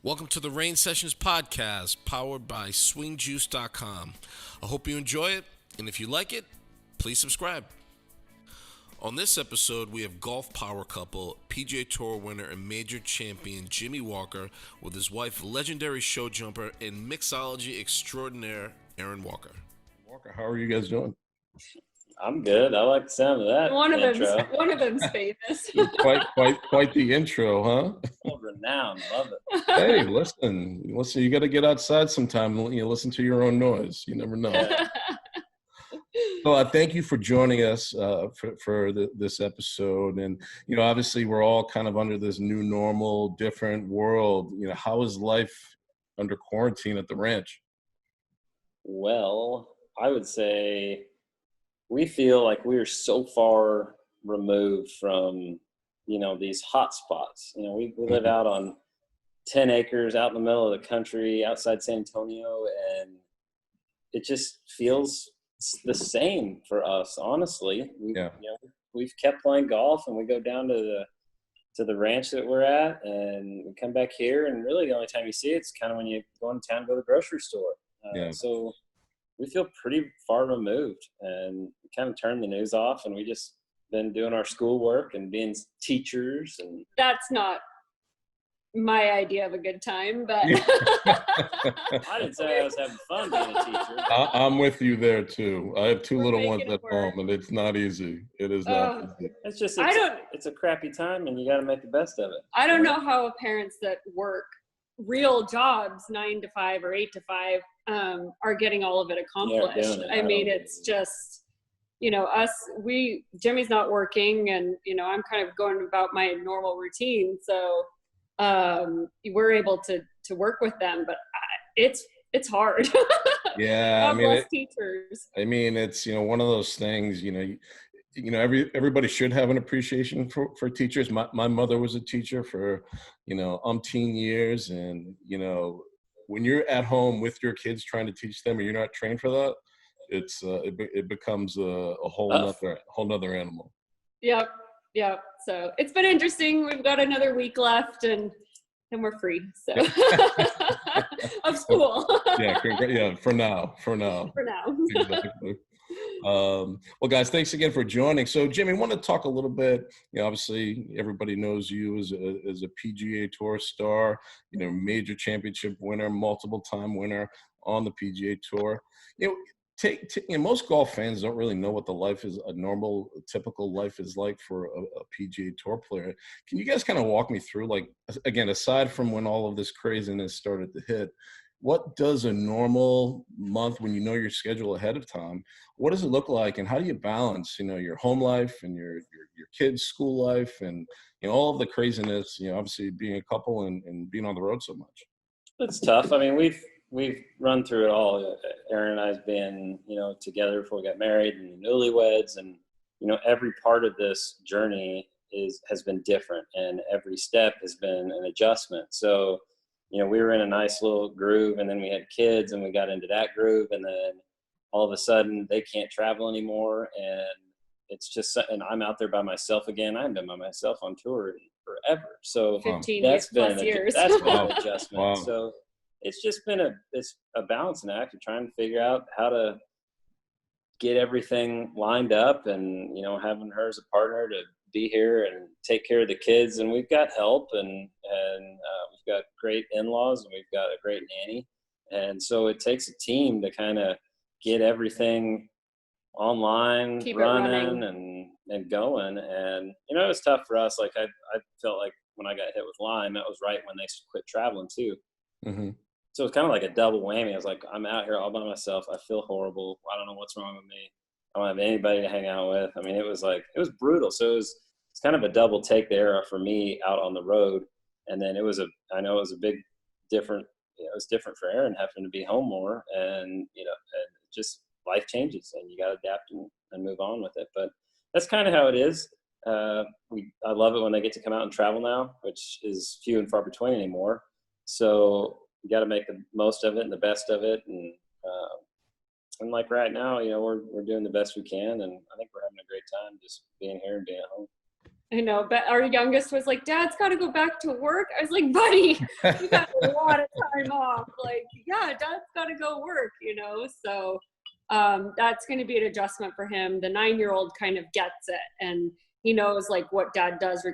Welcome to the Rain Sessions podcast, powered by swingjuice.com. I hope you enjoy it, and if you like it, please subscribe. On this episode, we have golf power couple, PGA Tour winner and major champion Jimmy Walker with his wife, legendary show jumper and mixology extraordinaire, Erin Walker. Walker, how are you guys doing? I'm good. I like the sound of that intro. One of them's famous. Quite the intro, huh? Well, renowned. Love it. Hey, listen. You got to get outside sometime and listen to your own noise. You never know. Yeah. So thank you for joining us for this episode. And, obviously we're all kind of under this new normal, different world. How is life under quarantine at the ranch? Well, I would say we feel like we are so far removed from, these hot spots. We live out on 10 acres out in the middle of the country outside San Antonio, and it just feels the same for us, honestly. We've kept playing golf, and we go down to the ranch that we're at, and we come back here, and really the only time you see it's kind of when you go into town, go to the grocery store. So we feel pretty far removed, and we kind of turned the news off, and we just been doing our schoolwork and being teachers. And that's not my idea of a good time, but I didn't say I was having fun being a teacher. I'm with you there too. I have two little ones at home, and it's not easy. It is not easy. It's just it's a crappy time, and you got to make the best of it. I don't know how parents that work real jobs 9 to 5 or 8 to 5 are getting all of it accomplished. I mean, it's just, Jimmy's not working, and, I'm kind of going about my normal routine. So we're able to work with them, but it's hard. Yeah. Teachers. I mean, it's, one of those things, everybody should have an appreciation for teachers. My mother was a teacher for, umpteen years. And, when you're at home with your kids trying to teach them and you're not trained for that, it becomes a whole nother animal. Yep. So it's been interesting. We've got another week left, and then we're free. So of school. For now. Exactly. Well, guys, thanks again for joining. So, Jimmy, I want to talk a little bit. Obviously, everybody knows you as a PGA Tour star. Major championship winner, multiple time winner on the PGA Tour. Most golf fans don't really know what a normal, typical life is like for a PGA Tour player. Can you guys kind of walk me through, again, aside from when all of this craziness started to hit, what does a normal month, when you know your schedule ahead of time, what does it look like, and how do you balance, your home life and your kids' school life and all of the craziness, obviously being a couple and being on the road so much? It's tough. I mean, we've run through it all. Erin and I's been, together before we got married, and newlyweds, and every part of this journey has been different, and every step has been an adjustment. So, we were in a nice little groove, and then we had kids, and we got into that groove, and then all of a sudden they can't travel anymore, and it's just, and I'm out there by myself again. I haven't been by myself on tour in forever. So 15 that's been years. That's been an adjustment. Wow. So it's just been a balancing act of trying to figure out how to get everything lined up, and having her as a partner to be here and take care of the kids. And we've got help, and we've got great in-laws, and we've got a great nanny. And so it takes a team to kind of get everything online, Keep running and going. And it was tough for us. Like I felt like when I got hit with Lyme, that was right when they quit traveling too. Mm-hmm. So it's kind of like a double whammy. I was like, I'm out here all by myself. I feel horrible. I don't know what's wrong with me. I don't have anybody to hang out with. I mean, it was brutal. So it's kind of a double take there for me out on the road. And then I know it was a big different, it was different for Erin having to be home more, and, and just life changes, and you got to adapt and move on with it. But that's kind of how it is. I love it when they get to come out and travel now, which is few and far between anymore. So you got to make the most of it and the best of it. And like right now, we're doing the best we can, and I think we're having a great time just being here and being at home. I know, but our youngest was like, Dad's got to go back to work. I was like, buddy, you got a lot of time off. Like, yeah, Dad's got to go work, So that's going to be an adjustment for him. The 9-year-old kind of gets it, and he knows like what Dad does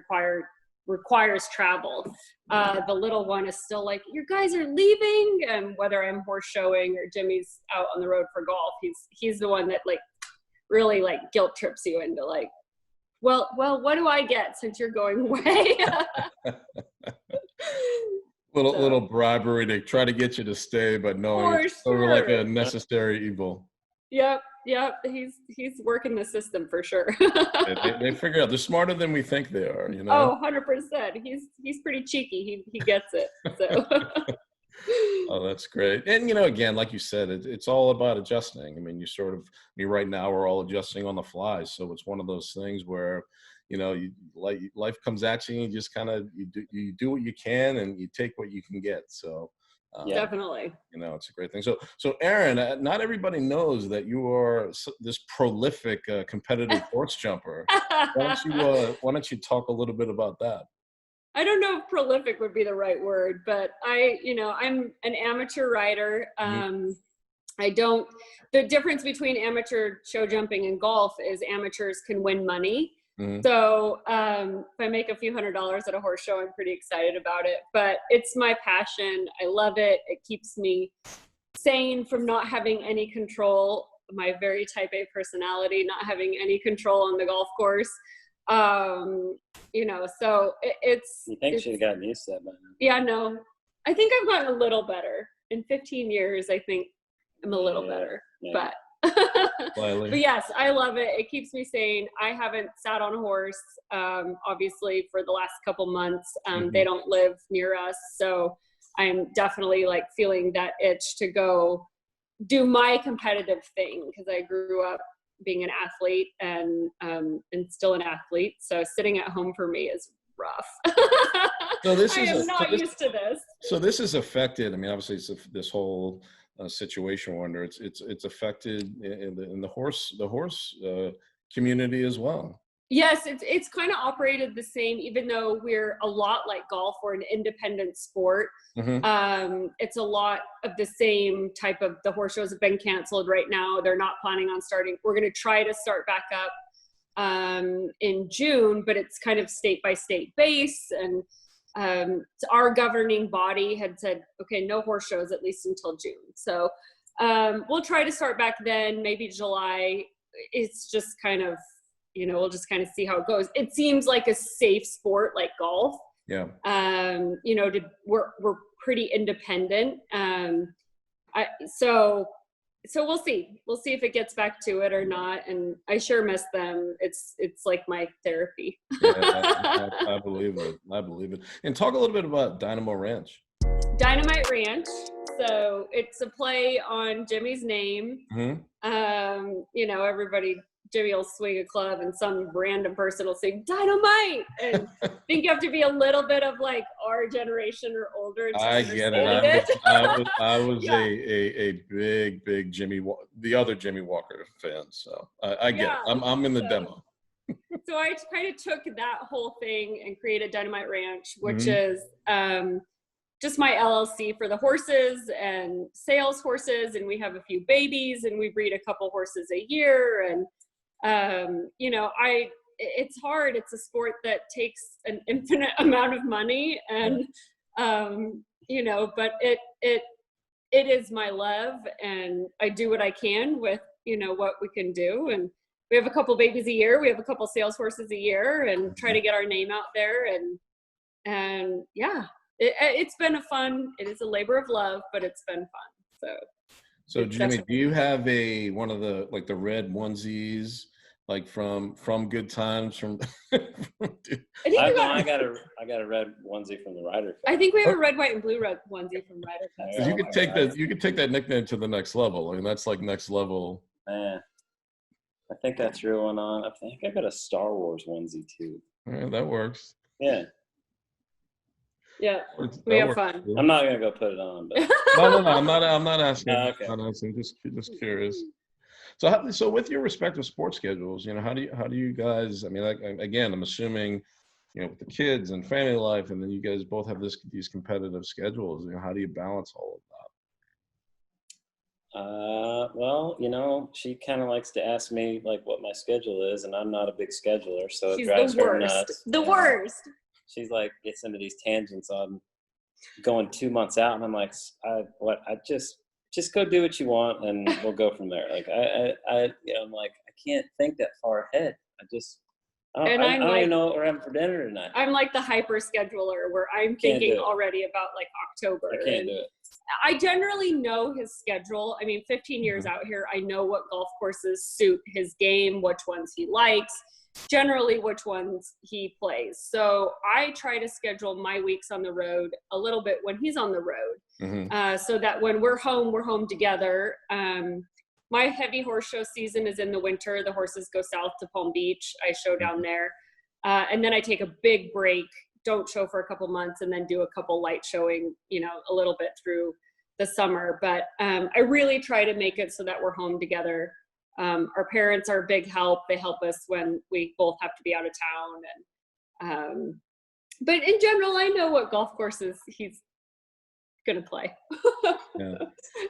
requires travel. The little one is still like, you guys are leaving, and whether I'm horse showing or Jimmy's out on the road for golf, he's the one that like really like guilt trips you into like, well, what do I get since you're going away? Little bribery to try to get you to stay, but no, it's sort of like a necessary evil. Yep. He's working the system for sure. they figure out they're smarter than we think they are, Oh, 100%. He's pretty cheeky. He gets it. So. Oh, that's great. And again, like you said, it's all about adjusting. I mean, right now we're all adjusting on the fly, so it's one of those things where life comes at you, and you just kind of you do what you can, and you take what you can get. So definitely, it's a great thing. So Erin, not everybody knows that you are this prolific competitive horse jumper. Why don't you talk a little bit about that? I don't know if prolific would be the right word, but I'm an amateur rider. The difference between amateur show jumping and golf is amateurs can win money. So if I make a few $100s at a horse show, I'm pretty excited about it, but it's my passion. I love it. It keeps me sane from not having any control. My very type A personality, not having any control on the golf course. So it's. You think she'd gotten used to that by now? Yeah, no, I think I've gotten a little better. In 15 years, I think I'm a little better, but. But yes, I love it. It keeps me sane. I haven't sat on a horse, obviously, for the last couple months. They don't live near us, so I'm definitely like feeling that itch to go do my competitive thing, because I grew up being an athlete and still an athlete. So sitting at home for me is rough. So I am not used to this. So this is affected. I mean, obviously, it's this whole situation where it's affected in the horse community as well. Yes, it's kind of operated the same, even though we're a lot like golf. We're an independent sport. It's a lot of the same type of, the horse shows have been canceled right now. They're not planning on starting. We're going to try to start back up in June, but it's kind of state by state base. And our governing body had said, okay, no horse shows at least until June. So we'll try to start back then, maybe July. It's just kind of, we'll just kind of see how it goes. It seems like a safe sport like golf. Yeah. We're pretty independent. So we'll see. We'll see if it gets back to it or not. And I sure miss them. It's like my therapy. Yeah, I believe it. And talk a little bit about Dynamo Ranch. Dynamite Ranch. So it's a play on Jimmy's name. Jimmy will swing a club and some random person will sing Dynamite. And I think you have to be a little bit of like our generation or older. I get it. I was a big the other Jimmy Walker fan. So I get it. I'm in the demo. So I kind of took that whole thing and created Dynamite Ranch, which is just my LLC for the horses and sales horses. And we have a few babies and we breed a couple horses a year. And it's hard. It's a sport that takes an infinite amount of money and, but it is my love, and I do what I can with, what we can do. And we have a couple babies a year. We have a couple sales horses a year and try to get our name out there. And yeah, it's been it is a labor of love, but it's been fun. So Jimmy, do you have one of the red onesies, like from Good Times? I got a red onesie from the Ryder Cup. I think we have a red, white, and blue red onesie from Ryder Cup. So you could take that nickname to the next level. I mean, that's like next level. I think that's going on. I think I got a Star Wars onesie too. Yeah, that works. Yeah. Yeah, we have fun. I'm not gonna go put it on, but no, I'm not asking. Okay. I'm not asking. Just curious. So with your respective sports schedules, how do you guys, I mean, like, again, I'm assuming, with the kids and family life, and then you guys both have these competitive schedules, how do you balance all of Well, she kind of likes to ask me like what my schedule is, and I'm not a big scheduler, so She's it drives the her worst. nuts. The worst. She's like gets into these tangents on going 2 months out, and I'm like, I just go do what you want, and we'll go from there. Like I'm like, I can't think that far ahead. I don't even know what we're having for dinner tonight. I'm like the hyper scheduler where I'm thinking already about like October. I can't do it. I generally know his schedule. I mean, 15 years out here, I know what golf courses suit his game, which ones he likes, generally which ones he plays. So I try to schedule my weeks on the road a little bit when he's on the road, so that when we're home together. My heavy horse show season is in the winter. The horses go south to Palm Beach. I show down there. And then I take a big break, don't show for a couple months, and then do a couple light showing, a little bit through the summer. But I really try to make it so that we're home together. Our parents are a big help. They help us when we both have to be out of town. And but in general, I know what golf courses he's going to play. Yeah.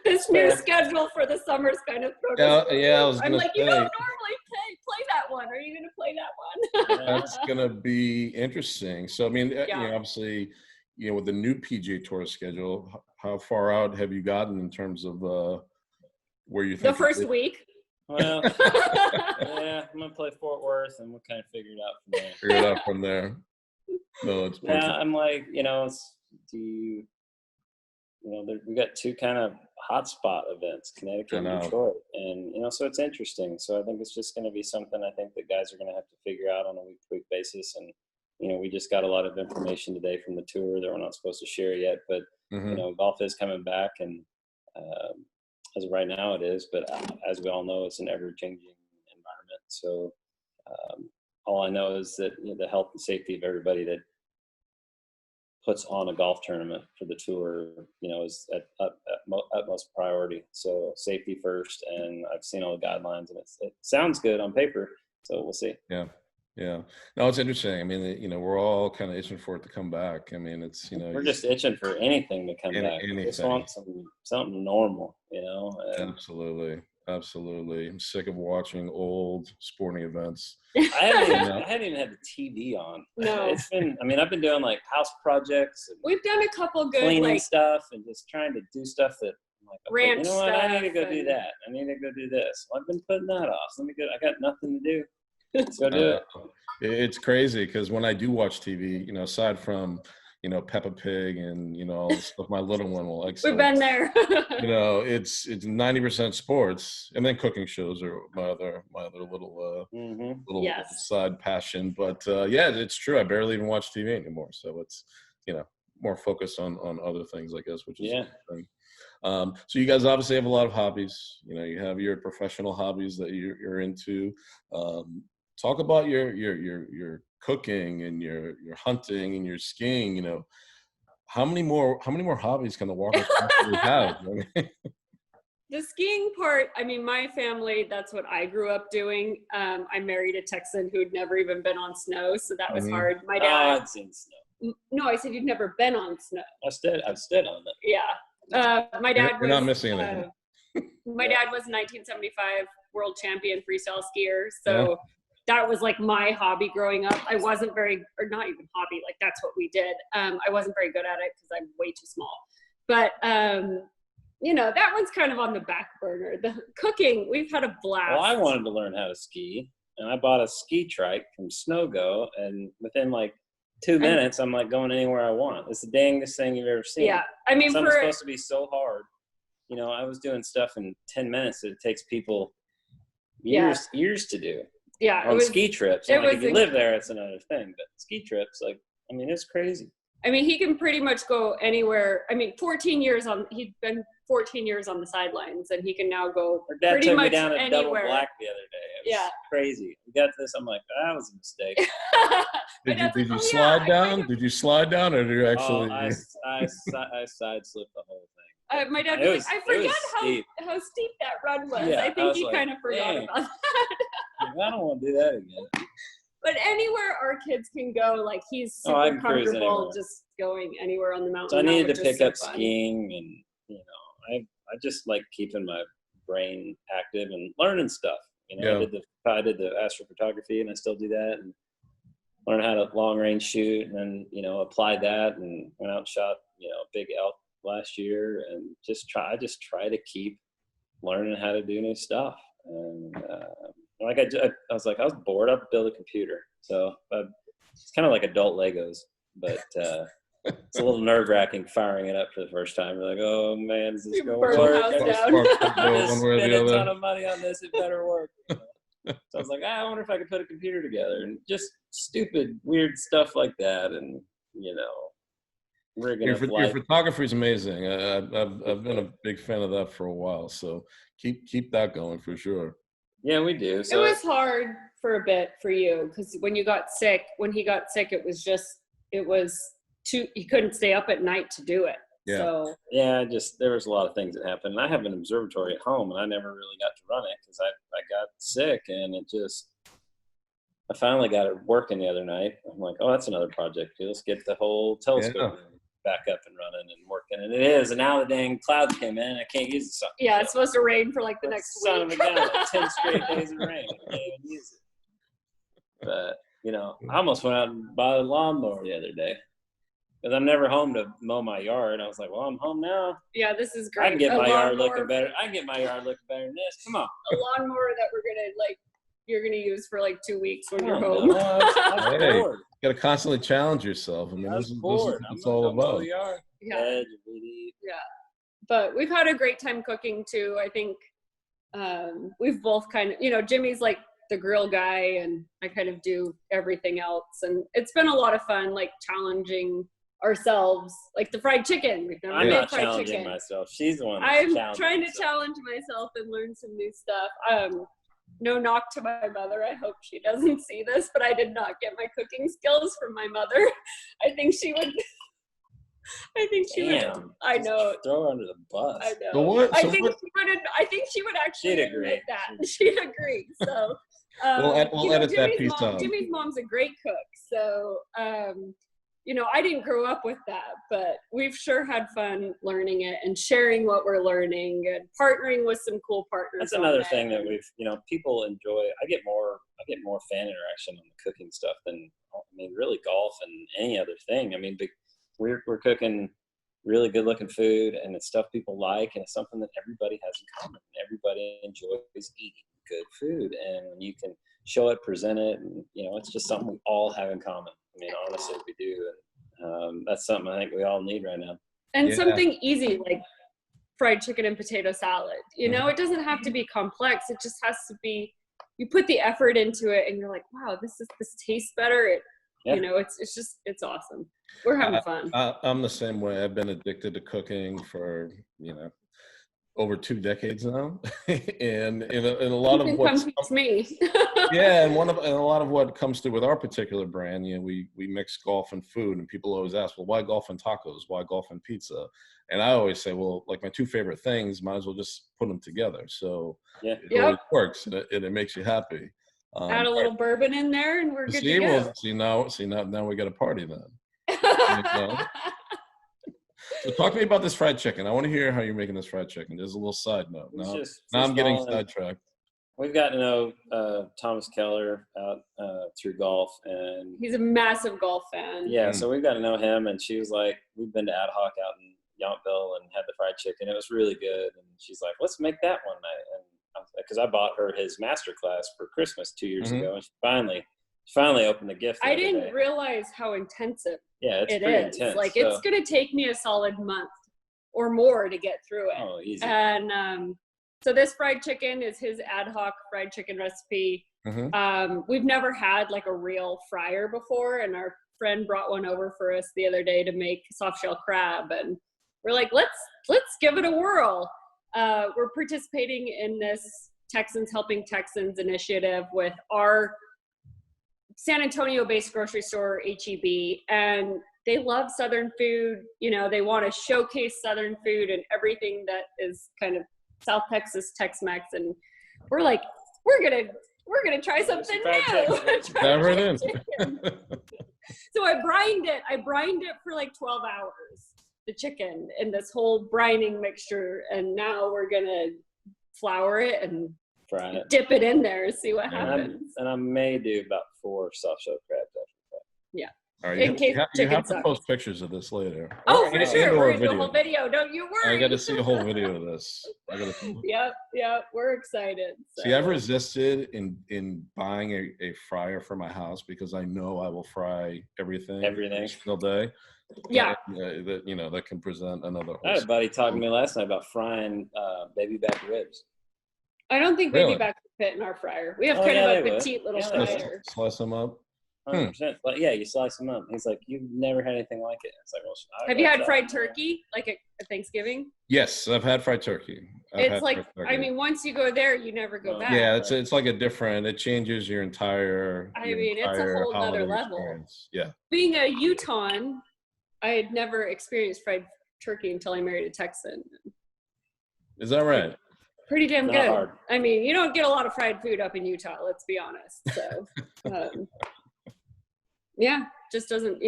This new schedule for the summer is kind of I'm like, you don't normally play that one. Are you going to play that one? That's going to be interesting. So, I mean, obviously, with the new PGA Tour schedule, how far out have you gotten in terms of where you think? The first week. Well, yeah, I'm going to play Fort Worth, and we'll kind of figure it out from there. No, it's perfect. Yeah, I'm like, we got two kind of hotspot events, Connecticut and Detroit, and so it's interesting. So I think it's just going to be something I think that guys are going to have to figure out on a week-to-week basis. And we just got a lot of information today from the tour that we're not supposed to share yet, but golf is coming back, and as of right now it is. But as we all know, it's an ever-changing environment. So all I know is that the health and safety of everybody that puts on a golf tournament for the tour, is at utmost priority. So safety first, and I've seen all the guidelines, and it sounds good on paper. So we'll see. Yeah. No, it's interesting. I mean, we're all kind of itching for it to come back. I mean, it's, we're just itching for anything to come back. We just want something normal, Absolutely. I'm sick of watching old sporting events. I haven't even had the TV on. No. It's been, I've been doing like house projects. And we've done a couple good cleaning stuff and just trying to do stuff that I'm like, okay, ranch I need to go do that. I need to go do this. Well, I've been putting that off. I got nothing to do. Let's go do it. It's crazy because when I do watch TV, aside from Peppa Pig and all the stuff my little one will like. We've been there. It's 90% sports, and then cooking shows are my other little side passion. But it's true. I barely even watch TV anymore, so it's more focused on other things, I guess, which is interesting. So you guys obviously have a lot of hobbies. You have your professional hobbies that you're into. Talk about your cooking and your hunting and your skiing. How many more hobbies can the Walkers possibly have? The skiing part, my family, that's what I grew up doing. I married a Texan who'd never even been on snow, so that was hard. My dad. I'd seen snow. No, I said you'd never been on snow. I've stood on it. Yeah. My dad You're not missing anything. My dad was a 1975 world champion freestyle skier, so that was like my hobby growing up. I wasn't not even hobby, like that's what we did. I wasn't very good at it because I'm way too small. But that one's kind of on the back burner. The cooking, we've had a blast. Well, I wanted to learn how to ski, and I bought a ski trike from Snowgo, and within like 2 minutes, I'm like going anywhere I want. It's the dangest thing you've ever seen. Yeah, something's supposed to be so hard. I was doing stuff in 10 minutes that it takes people years to do. Yeah, on ski trips. If you live there, it's another thing. But ski trips, it's crazy. He can pretty much go anywhere. 14 years he'd been 14 years on the sidelines, and he can now go pretty much anywhere. Dad took me down a double black the other day. It was crazy. We got this. I'm like, that was a mistake. Did you slide down? Did you slide down, or did you actually? I side slipped the whole thing. My dad was like, I forgot how steep that run was. Yeah, I think he kind of forgot about that. I don't want to do that again. But anywhere our kids can go, like he's super comfortable just going anywhere on the mountain. So I needed to pick up skiing, and I just like keeping my brain active and learning stuff. I did the astrophotography, and I still do that, and learned how to long range shoot, and then applied that, and went out and shot big elk last year, and I just try to keep learning how to do new stuff. And I was bored. I'd build a computer, so it's kind of like adult Legos, but it's a little nerve-wracking firing it up for the first time. You're like, oh man, is this going to work? I just spent a ton of money on this. It better work. So I was like, I wonder if I could put a computer together, and just stupid, weird stuff like that. And your photography is amazing. I've been a big fan of that for a while. So keep that going for sure. Yeah, we do. So it was hard for a bit for you because when he got sick, he couldn't stay up at night to do it. Yeah. So there was a lot of things that happened. I have an observatory at home, and I never really got to run it because I got sick, and I finally got it working the other night. I'm like, oh, that's another project. Let's get the whole telescope back up and running and working. And it is. And now the dang clouds came in, and I can't use it. Yeah, it's supposed to rain for like the next week. Son of a gun, 10 straight days of rain. I can't even use it. But, I almost went out and bought a lawnmower the other day. Because I'm never home to mow my yard. I was like, well, I'm home now. Yeah, this is great. I can get my yard looking better. I can get my yard looking better than this. Come on. A lawnmower that you're gonna use for like 2 weeks when you're home. I'm bored. You gotta constantly challenge yourself. I mean, this is what it's all about. Yeah. But we've had a great time cooking too. I think we've both kind of, Jimmy's like the grill guy, and I kind of do everything else. And it's been a lot of fun, like challenging ourselves, like the fried chicken. We've never made fried chicken. Myself. She's the one. I'm trying to challenge myself and learn some new stuff. No knock to my mother. I hope she doesn't see this, but I did not get my cooking skills from my mother. I think she would. I know. Throw her under the bus. I know. I think she would actually admit that. She'd agree. So we'll edit that piece out. Jimmy's mom's a great cook, so I didn't grow up with that, but we've sure had fun learning it and sharing what we're learning and partnering with some cool partners. That's another thing that we've, people enjoy. I get more fan interaction on the cooking stuff than, really golf and any other thing. We're cooking really good looking food, and it's stuff people like, and it's something that everybody has in common. Everybody enjoys eating good food, and when you can show it, present it, and it's just something we all have in common. Honestly, we do. And that's something I think we all need right now. And something easy like fried chicken and potato salad. It doesn't have to be complex. It just has to be, you put the effort into it and you're like, wow, this tastes better. It's awesome. We're having fun. I'm the same way. I've been addicted to cooking for, over 2 decades now. and a lot of what's me. Yeah, and a lot of what comes through with our particular brand, we mix golf and food, and people always ask, well, why golf and tacos? Why golf and pizza? And I always say, well, like my 2 favorite things, might as well just put them together. So it always works, and it makes you happy. Add a little bourbon in there, and we're good to go. Now we got a party then. So talk to me about this fried chicken. I want to hear how you're making this fried chicken. There's a little side note. Now I'm getting sidetracked. We've gotten to know Thomas Keller out through golf, and he's a massive golf fan. Yeah, so we've got to know him, and she was like, we've been to Ad Hoc out in Yountville and had the fried chicken. It was really good, and she's like, let's make that one night. And because I bought her his master class for Christmas 2 years ago, and she finally opened the gift. I didn't realize how intensive it's it pretty is. intense. Like it's going to take me a solid month or more to get through it. Oh, easy. And so this fried chicken is his Ad Hoc fried chicken recipe. We've never had like a real fryer before, and our friend brought one over for us the other day to make soft shell crab, and we're like, let's give it a whirl. We're participating in this Texans Helping Texans initiative with our San Antonio-based grocery store, HEB, and they love Southern food. You know, they want to showcase Southern food and everything that is kind of South Texas Tex-Mex. And we're like, we're gonna try something new. Never in. So I brined it for like 12 hours, the chicken in this whole brining mixture. And now we're gonna flour it and Fry it. dip it in there and see what happens. And I may do about 4 soft shell crabs after that. Yeah. All right, In case you have to sucks. post pictures of this later. Oh, for sure. And/or We're a gonna do a whole video. Don't you worry. I got to see a whole video of this. Yep. We're excited. So. See, I've resisted in buying a fryer for my house because I know I will fry everything every single day. Yeah. That can present another. I had a buddy talking to me last night about frying baby back ribs. I don't think baby back would fit in our fryer. We have kind of a petite little fryer. Slice them up. 100%. But yeah, you slice them up. He's like, you've never had anything like it. It's like, well, have you had fried turkey like at Thanksgiving? Yes, I've had fried turkey. I mean, once you go there, you never go back. Yeah, it's like it changes your entire. It's a whole other level. Experience. Yeah. Being a Utahn, I had never experienced fried turkey until I married a Texan. Is that right? Pretty damn good. Hard. I mean, you don't get a lot of fried food up in Utah, let's be honest. So, yeah, just doesn't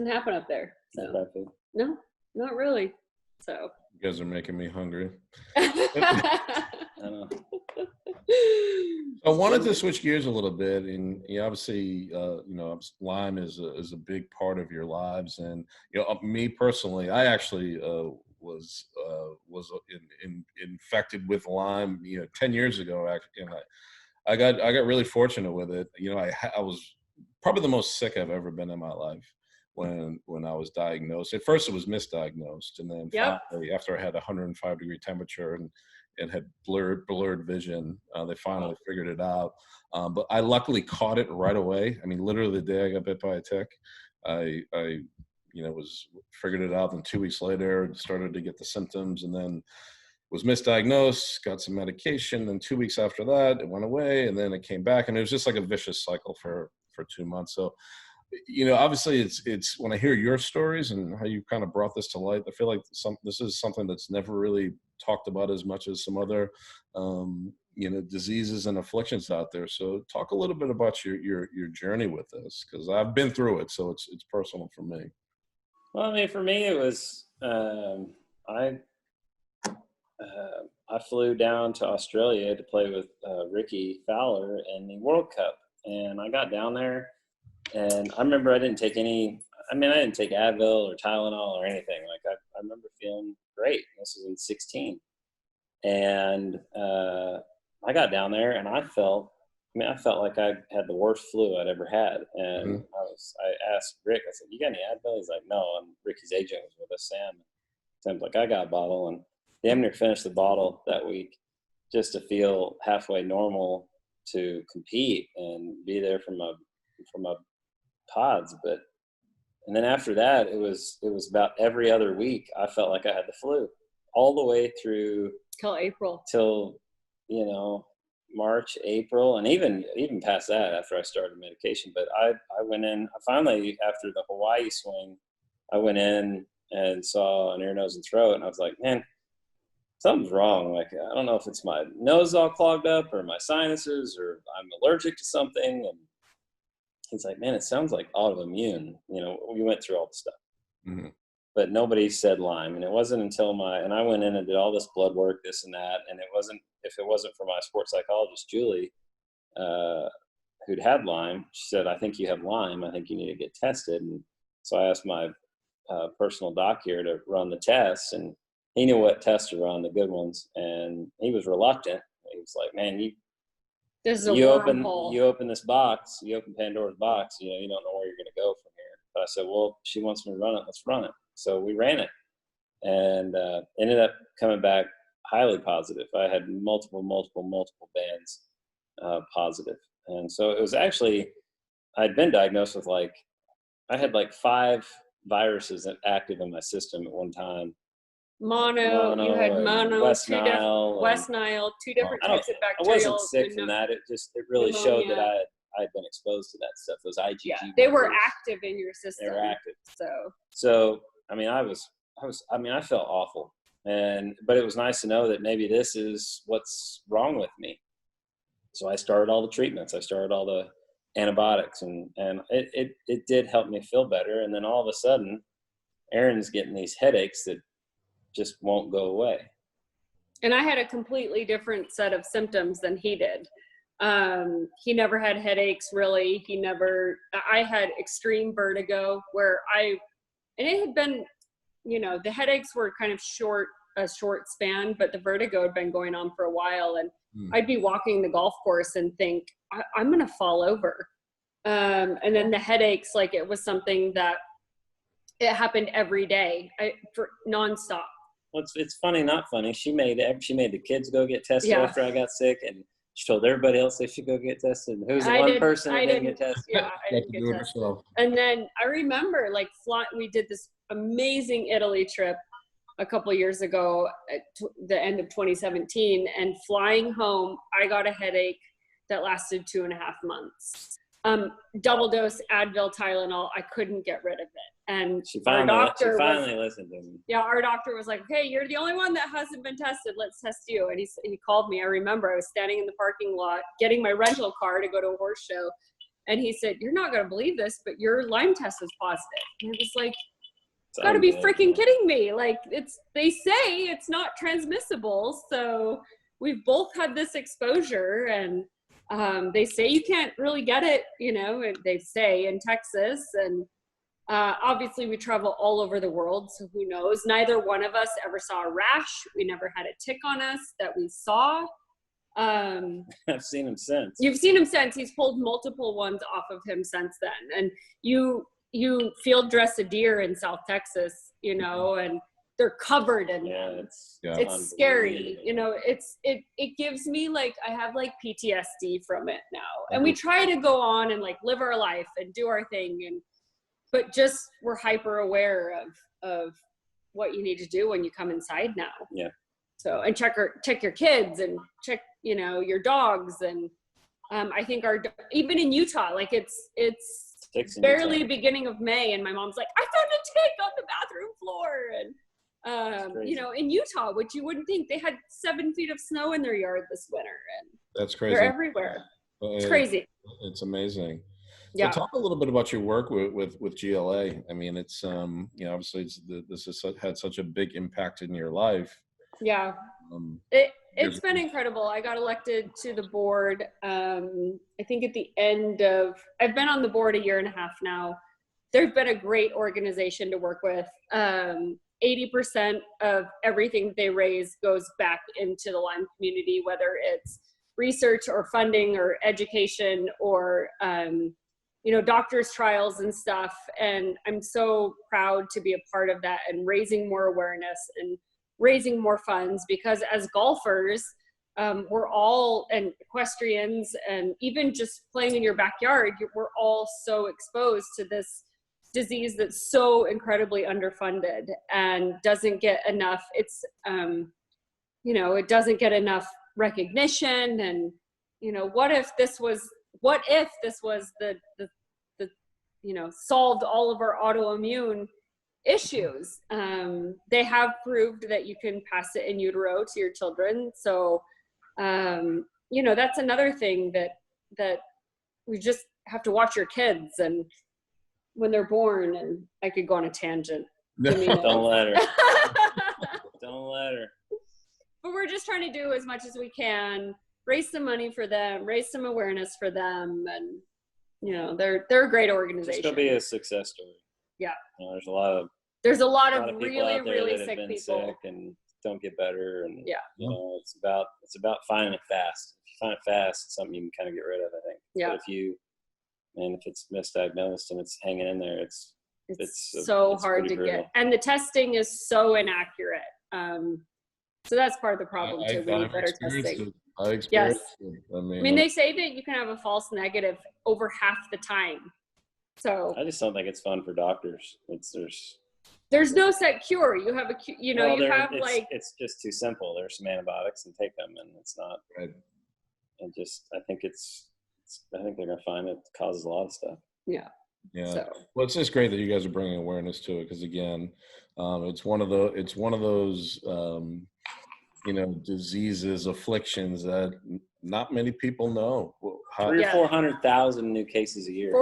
happen up there. So, no, not really. So. You guys are making me hungry. I know. I wanted to switch gears a little bit, and obviously, Lyme is a big part of your lives, and me personally, I actually was infected with Lyme 10 years ago, and I got really fortunate with it. I was probably the most sick I've ever been in my life when I was diagnosed. At first it was misdiagnosed, and then finally, after I had 105-degree temperature and had blurred vision, they finally figured it out. But I luckily caught it right away. I mean, literally the day I got bit by a tick, I figured it out. Then 2 weeks later, started to get the symptoms, and then was misdiagnosed, got some medication. Then 2 weeks after that, it went away, and then it came back, and it was just like a vicious cycle for 2 months. So, obviously it's when I hear your stories and how you kind of brought this to light, I feel like this is something that's never really talked about as much as some other, diseases and afflictions out there. So talk a little bit about your journey with this, because I've been through it. So it's personal for me. Well, I mean, for me, it was, I flew down to Australia to play with Ricky Fowler in the World Cup. And I got down there, and I remember I didn't take Advil or Tylenol or anything. Like I remember feeling great. This was in 16. And I got down there, and I felt like I had the worst flu I'd ever had. And I asked Rick, I said, you got any Advil? He's like, no. And Ricky's agent was with us, Sam. Sam's like, I got a bottle. And damn near finished the bottle that week just to feel halfway normal to compete and be there from a pods. And then after that, it was about every other week I felt like I had the flu, all the way through till March, April, and even past that after I started medication. But I went in, finally after the Hawaii swing, I went in and saw an ear, nose, and throat, and I was like, man, something's wrong. Like, I don't know if it's my nose all clogged up or my sinuses or I'm allergic to something. And he's like, man, it sounds like autoimmune. We went through all the stuff, but nobody said Lyme. And it wasn't until I went in and did all this blood work, this and that. And if it wasn't for my sports psychologist, Julie, who'd had Lyme, she said, I think you have Lyme. I think you need to get tested. And so I asked my personal doc here to run the tests, and he knew what tests to run, the good ones, and he was reluctant. He was like, man, you open this box, you open Pandora's box, you don't know where you're going to go from here. But I said, well, she wants me to run it, let's run it. So we ran it, and ended up coming back highly positive. I had multiple bands positive. And so it was actually, I'd been diagnosed with I had 5 viruses active in my system at one time. Mono, you had mono, West Nile, 2 different types of bacteria. I wasn't sick from that. It really showed that I'd been exposed to that stuff. Those IgG. Yeah, they were active in your system. They were active. So I mean, I felt awful, but it was nice to know that maybe this is what's wrong with me. So I started all the treatments. I started all the antibiotics, and it did help me feel better. And then all of a sudden, Erin's getting these headaches that just won't go away. And I had a completely different set of symptoms than he did. He never had headaches, really. I had extreme vertigo and it had been, the headaches were kind of a short span, but the vertigo had been going on for a while. And I'd be walking the golf course and think, I'm going to fall over. And then the headaches, like it was something that it happened every day for nonstop. Well, it's funny, not funny. She made the kids go get tested after I got sick, and she told everybody else they should go get tested. Who's the one person that didn't get tested? Yeah, I didn't get tested. And then I remember we did this amazing Italy trip a couple years ago at the end of 2017, and flying home, I got a headache that lasted 2.5 months. Double dose Advil, Tylenol, I couldn't get rid of it. And she finally listened to me. Yeah, our doctor was like, "Hey, you're the only one that hasn't been tested. Let's test you." And he called me. I remember I was standing in the parking lot getting my rental car to go to a horse show, and he said, "You're not going to believe this, but your Lyme test is positive." And I was like, "It's got to be freaking kidding me!" Like they say it's not transmissible, so we've both had this exposure, and they say you can't really get it, they say in Texas, and obviously we travel all over the world, so who knows. Neither one of us ever saw a rash. We never had a tick on us that we saw. I've seen him since. You've seen him since. He's pulled multiple ones off of him since then. And you field dress a deer in South Texas, and they're covered in them. It's scary. It gives me I have PTSD from it now. And we try to go on and live our life and do our thing, but just we're hyper aware of what you need to do when you come inside now. Yeah. So, and check your kids and check, your dogs. And I think even in Utah, it's barely beginning of May, and my mom's like, "I found a tick on the bathroom floor." And in Utah, which you wouldn't think, they had 7 feet of snow in their yard this winter, and that's crazy. They're everywhere. It's crazy. It's amazing. Yeah. So talk a little bit about your work with GLA. I mean, it's obviously this has had such a big impact in your life. Yeah. It's been incredible. I got elected to the board. I think I've been on the board 1.5 years now. They've been a great organization to work with. 80% of everything they raise goes back into the Lyme community, whether it's research or funding or education or, doctors' trials and stuff. And I'm so proud to be a part of that and raising more awareness and raising more funds, because as golfers, we're all, and equestrians, and even just playing in your backyard, we're all so exposed to this disease that's so incredibly underfunded and doesn't get enough. It doesn't get enough recognition. And what if this was the solved all of our autoimmune issues? They have proved that you can pass it in utero to your children. So that's another thing that we just have to watch your kids and when they're born. And I could go on a tangent. Don't let her. Don't let her. But we're just trying to do as much as we can, raise some money for them, raise some awareness for them, and they're a great organization. It's gonna be a success story. Yeah. There's a lot of really, really sick people sick and don't get better, and yeah. It's about finding it fast. If you find it fast, it's something you can kind of get rid of, I think. Yeah. But if it's misdiagnosed and it's hanging in there, it's hard to get, and the testing is so inaccurate. So that's part of the problem too. We need better testing. Yes. I mean, they say that you can have a false negative over half the time. So I just don't think it's fun for doctors. There's no set cure. You have it's just too simple. There's some antibiotics and take them, and it's not. Right. And I think it's I think they're gonna find it causes a lot of stuff. Yeah. Yeah. So. Well, it's just great that you guys are bringing awareness to it, because again, it's one of those diseases, afflictions that not many people know. 300,000 or 400,000 new cases a year.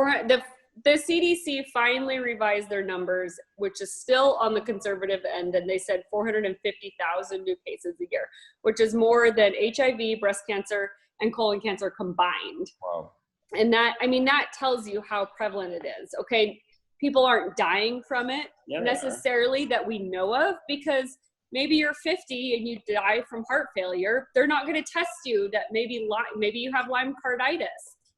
The CDC finally revised their numbers, which is still on the conservative end, and they said 450,000 new cases a year, which is more than HIV, breast cancer, and colon cancer combined. Wow. And that tells you how prevalent it is. Okay, people aren't dying from it necessarily that we know of, because maybe you're 50 and you die from heart failure. They're not going to test you that maybe you have Lyme carditis.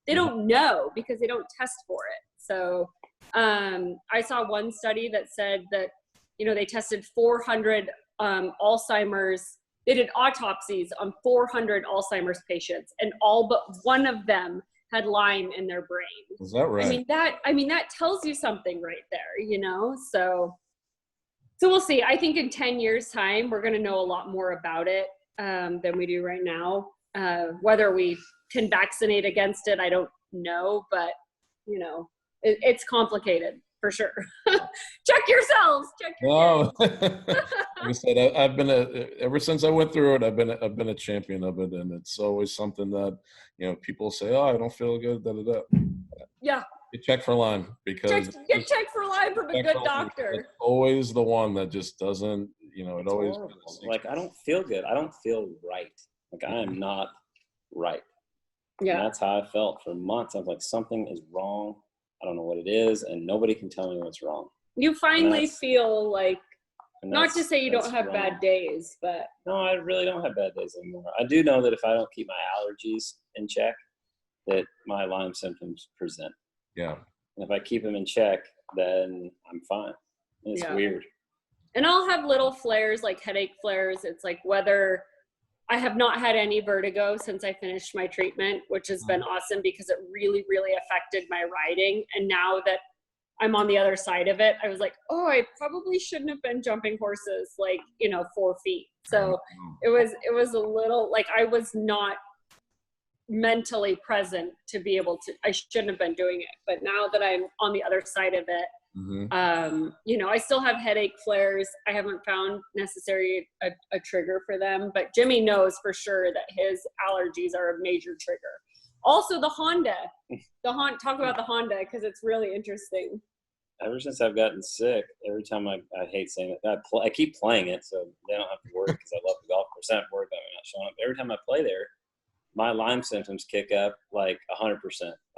They don't know because they don't test for it. So I saw one study that said that, they tested 400 Alzheimer's. They did autopsies on 400 Alzheimer's patients, and all but one of them had Lyme in their brain. Is that right? That tells you something right there, So we'll see. I think in 10 years time, we're going to know a lot more about it than we do right now. Whether we can vaccinate against it, I don't know, but it's complicated for sure. Check yourselves. Check your Like I said, I've been ever since I went through it, I've been a champion of it, and it's always something that people say, "Oh, I don't feel good." Da, da, da. Yeah. You check for Lyme, because get checked for Lyme from a good doctor. It's always the one that just doesn't. It always like, I don't feel good. I don't feel right. Like, I am not right. Yeah. And that's how I felt for months. I was like, something is wrong. I don't know what it is, and nobody can tell me what's wrong. You finally feel like, not to say you don't have bad days, but. No, I really don't have bad days anymore. I do know that if I don't keep my allergies in check, that my Lyme symptoms present. Yeah. And if I keep them in check, then I'm fine. And it's weird. And I'll have little flares, like headache flares. It's like whether I have not had any vertigo since I finished my treatment, which has been awesome because it really, really affected my riding. And now that I'm on the other side of it, I was like, oh, I probably shouldn't have been jumping horses 4 feet. So it was a little like I was not mentally present to be able to. I shouldn't have been doing it. But now that I'm on the other side of it, I still have headache flares. I haven't found necessarily a trigger for them, but Jimmy knows for sure that his allergies are a major trigger. Also the Honda, talk about the Honda, because it's really interesting. Ever since I've gotten sick, every time I hate saying it, I keep playing it, so they don't have to worry, because I love the golf course. I don't have to worry about me not showing up. Every time I play there, my Lyme symptoms kick up like 100%.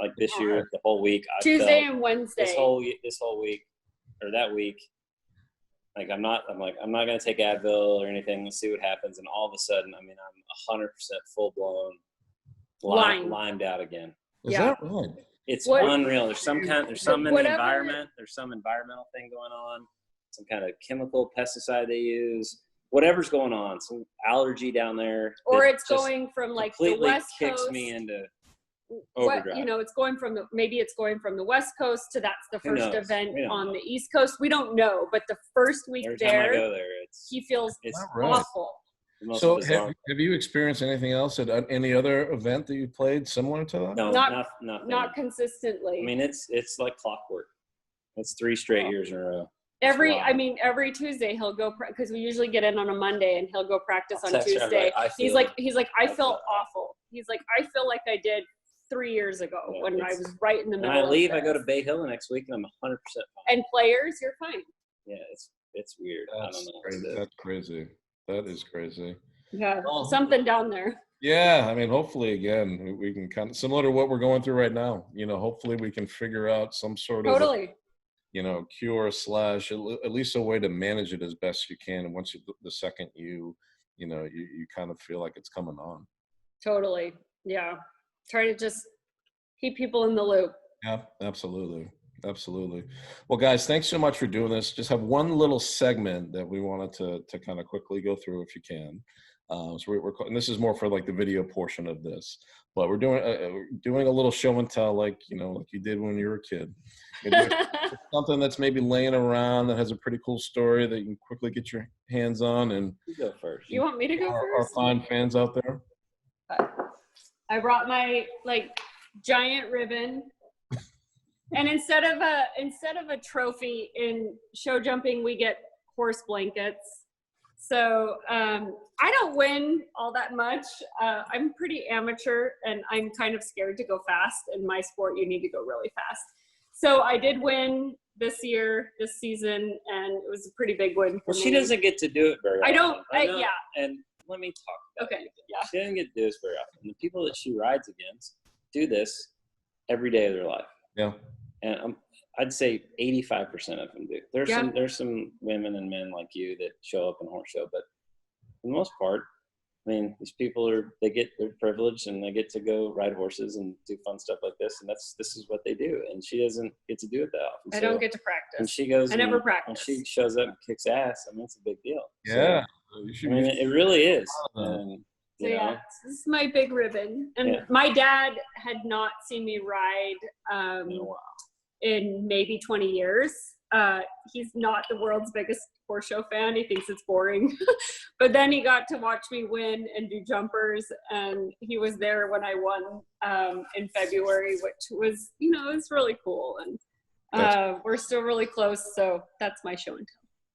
Like this year, the whole week. Tuesday and Wednesday. This whole week, or that week, like I'm not gonna take Advil or anything. Let's see what happens. And all of a sudden, I'm 100% full blown limed out again. Is that right? It's unreal. There's some in the environment. There's some environmental thing going on. Some kind of chemical pesticide they use. Whatever's going on, some allergy down there. Or it's going from like the West Coast. Kicks me into overdrive. It's going from the West Coast to that's the first event on the East Coast. We don't know, but the first week every time I go there, he feels awful. So have you experienced anything else at any other event that you played similar to that? No, nothing. Not consistently. It's like clockwork. It's 3 straight years in a row. Every Tuesday he'll go because we usually get in on a Monday and he'll go practice on Tuesday. He's like I felt awful. He's like, I feel like I did 3 years ago when I was right in the middle. When I leave, I go to Bay Hill the next week and I'm 100% fine. And players, you're fine. Yeah, it's weird. I don't know. That's crazy. That is crazy. Yeah, something down there. Yeah, hopefully again we can kind of similar to what we're going through right now. Hopefully we can figure out some sort of cure / at least a way to manage it as best you can. And once the second you kind of feel like it's coming on. Totally. Yeah. Try to just keep people in the loop. Yeah, absolutely. Well, guys, thanks so much for doing this. Just have one little segment that we wanted to kind of quickly go through if you can. So and this is more for like the video portion of this, but we're doing a little show and tell, like you did when you were a kid. Something that's maybe laying around that has a pretty cool story that you can quickly get your hands on. And you go first. You want me to go first? Our fine fans out there. I brought my giant ribbon. And instead of a trophy in show jumping, we get horse blankets. So I don't win all that much. I'm pretty amateur, and I'm kind of scared to go fast. In my sport, you need to go really fast. So I did win this season, and it was a pretty big win for me. She doesn't get to do it very often. Yeah. And let me talk about it. Yeah. She doesn't get to do this very often. The people that she rides against do this every day of their life. Yeah. And I'd say 85% of them do. There's some women and men like you that show up in horse show, but for the most part, I mean, these people they're privileged and they get to go ride horses and do fun stuff like this, and this is what they do. And she doesn't get to do it that often. I don't get to practice. And she goes. I never practice. When she shows up and kicks ass, I mean, it's a big deal. Yeah. So, I mean, it really is. And, this is my big ribbon. And my dad had not seen me ride in maybe 20 years. He's not the world's biggest horse show fan. He thinks it's boring. But then he got to watch me win and do jumpers, and he was there when I won in February, which was, it was really cool. And we're still really close, so that's my show and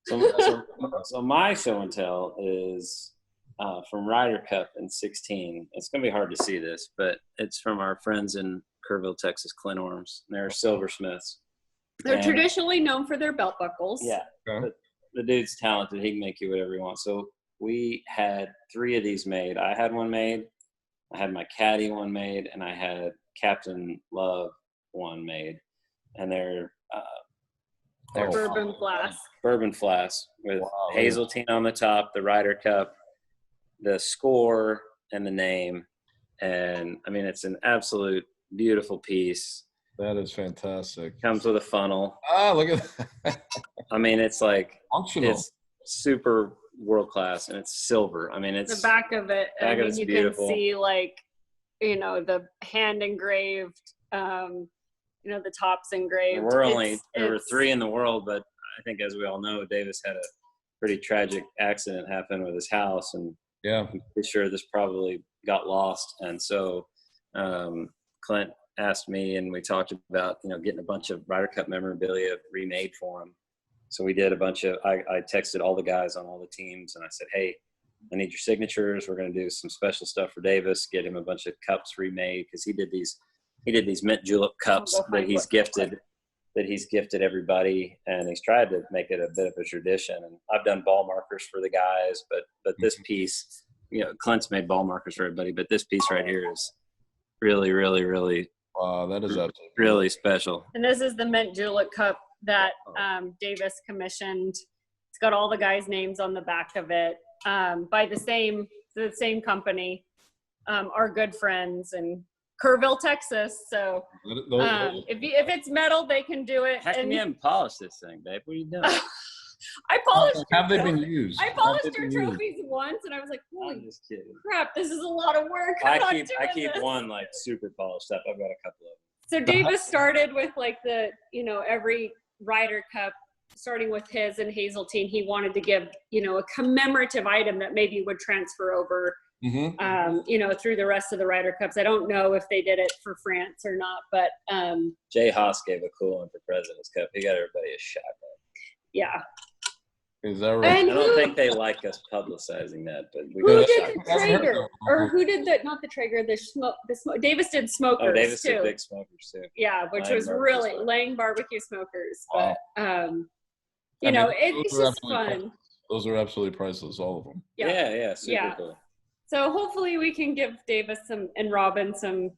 tell. So my show and tell is from Ryder Cup in 16. It's going to be hard to see this, but it's from our friends in Kerrville, Texas, Clint Orms. They're silversmiths. They're traditionally known for their belt buckles. Yeah, but the dude's talented. He can make you whatever you want. So we had 3 of these made. I had one made. I had my caddy one made, and I had Captain Love one made. And they're bourbon flask. Bourbon flask with Hazeltine on the top, the Ryder Cup, the score, and the name. And I mean, it's an absolute beautiful piece. That is fantastic. Comes with a funnel. Look at that. I mean, it's like functional. It's super world class, and it's silver. I mean, it's the back of it. I mean, you beautiful. Can see the hand engraved. The top's engraved. There were 3 in the world, but I think, as we all know, Davis had a pretty tragic accident happen with his house, and I'm pretty sure this probably got lost. And so Clint asked me, and we talked about getting a bunch of Ryder Cup memorabilia remade for him. So we did a bunch of. I texted all the guys on all the teams, and I said, "Hey, I need your signatures. We're going to do some special stuff for Davis. Get him a bunch of cups remade, because he did these mint julep cups that he's gifted everybody, and he's tried to make it a bit of a tradition. And I've done ball markers for the guys, but this piece, Clint's made ball markers for everybody, but this piece right here is really, really, really. Wow, that is really special. And this is the mint julep cup that Davis commissioned. It's got all the guys' names on the back of it, by the same company, our good friends in Kerrville, Texas. So if it's metal, they can do it. How come you haven't polished this thing, babe? What are you doing? I polished. Have they been used? I polished your trophies once, and I was like, "Holy crap! This is a lot of work." I keep one like super polished up. I've got a couple of them. So Davis started with every Ryder Cup, starting with his and Hazeltine. He wanted to give a commemorative item that maybe would transfer over, through the rest of the Ryder Cups. I don't know if they did it for France or not, but Jay Haas gave a cool one for President's Cup. He got everybody a shot. Yeah. Is that right? I don't think they like us publicizing that, but who did the Traeger? Or who did not the Traeger, the smoke. Davis did smokers. Oh, Davis too. did big smokers too. Yeah, which was really Lang barbecue smokers. Wow. But it's just fun. Those are absolutely priceless, all of them. Yeah, super cool. So hopefully we can give Davis and Robin some,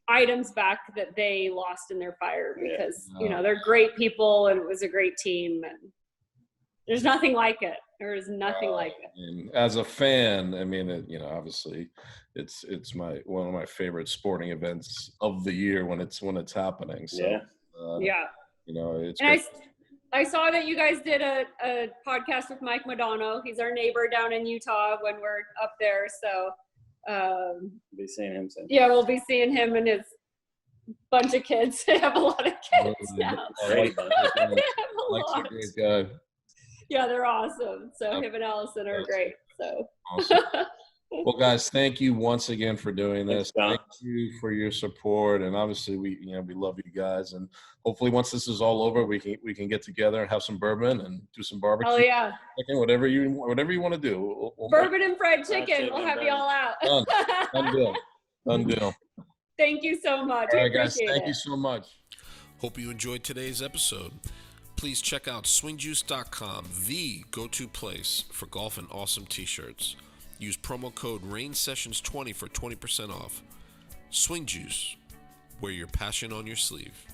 items back that they lost in their fire, because they're great people, and it was a great team, and there's nothing like it. There is nothing like it. And as a fan, I mean, obviously, it's one of my favorite sporting events of the year when it's happening. So, it's. And I saw that you guys did a podcast with Mike Madonna. He's our neighbor down in Utah when we're up there. So we'll be seeing him soon. Yeah, we'll be seeing him and his bunch of kids. They have a lot of kids now. They have a lot. A great guy. Yeah, they're awesome. So him and Allison are great. So awesome. Well, guys, thank you once again for doing this. Thanks, thank you for your support, and obviously, we love you guys. And hopefully, once this is all over, we can get together and have some bourbon and do some barbecue. Oh yeah, chicken, whatever you want to do. We'll bourbon and fried chicken. We'll have you all out. Done deal. Done deal. Thank you so much. All I right, guys. appreciate Thank it. you so much. Hope you enjoyed today's episode. Please check out swingjuice.com, the go-to place for golf and awesome t-shirts. Use promo code RAINSessions20 for 20% off. Swing Juice, wear your passion on your sleeve.